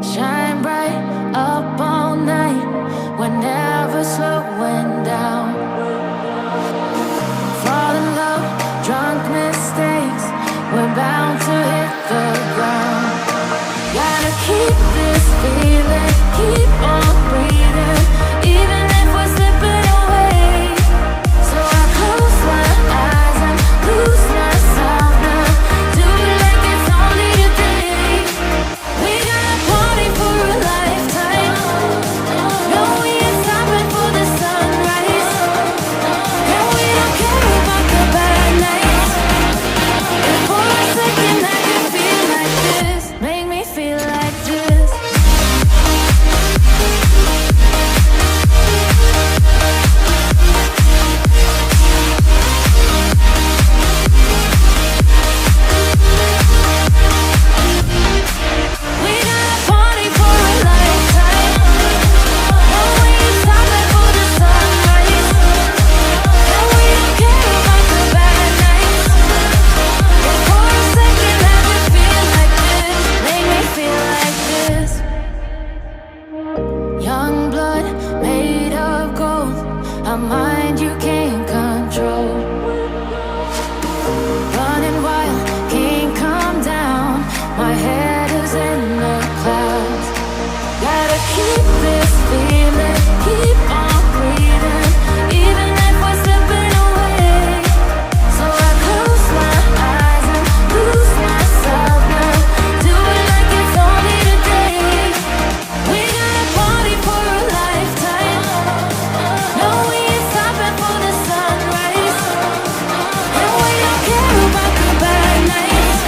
Shine bright up all night, we're never slowing down. Fall in love, drunk mistakes, we're bound to hit the ground. Gotta keep this feeling, keep on breathing, even if we're slipping away. So I close my eyes and lose myself now. Do it like it's only today. We got a party for a lifetime. No, we ain't stopping for the sunrise. And we don't care about the bad nights. And for a second I can feel like this. Make me feel like this. We got a party for a lifetime. No, we ain't stopping for the sunrise. And we don't care about the bad nights. And for a second I can feel like this. Make me feel like this. Young blood made of gold, a mind you can't control. Running wild, can't come down. My head is in the clouds. Gotta keep this feeling, keep on breathing, even if we're slipping away. So I close my eyes and lose myself now. Do it like it's only today. We got a party for a lifetime. No, we ain't stopping for the sunrise. And we don't care about the bad nights.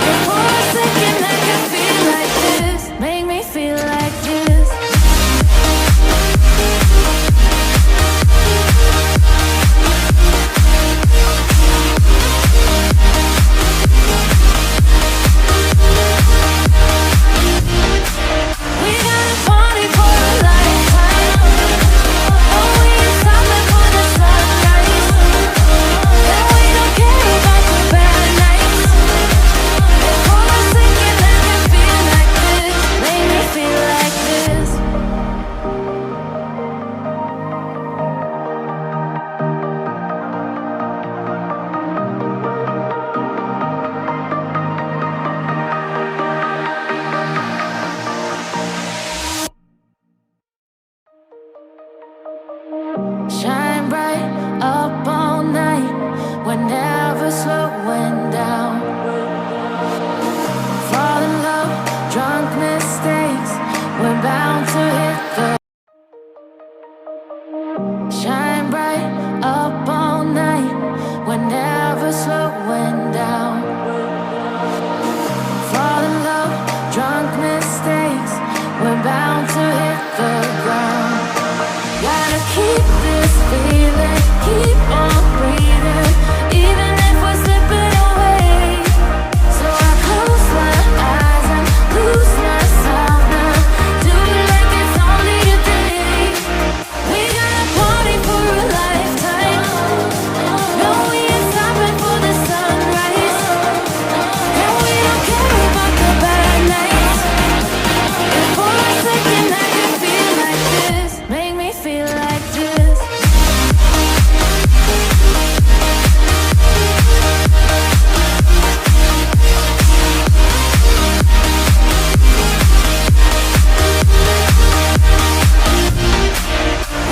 And for a second I can feel like this. Make me feel like this. We got a party for a lifetime. No, we ain't stopping for the sunrise. And we don't care about the bad nights. And for a second I can feel like this. Make me feel like this. Shine bright up all night, we're never slowing down. Fall in love, drunk mistakes, we're bound to hit the. Shine bright up all night, we're never slowing down. Fall in love, drunk mistakes, we're bound to hit the ground. Gotta keep this feeling, keep on breathing, even if we're slipping away. So I close my eyes and lose myself now. Do it like it's only today. We got a party for a lifetime. No, we ain't stopping for the sunrise. And we don't care about the bad nights. And for a second I can feel like this. Make me feel like this.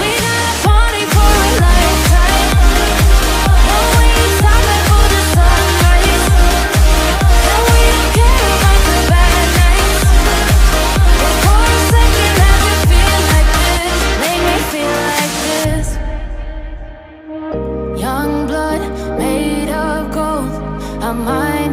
We got a party for a lifetime. No, we ain't stopping for the sunrise. And we don't care about the bad nights. And for a second I can feel like this. Make me feel like this. Young blood made of gold, a mind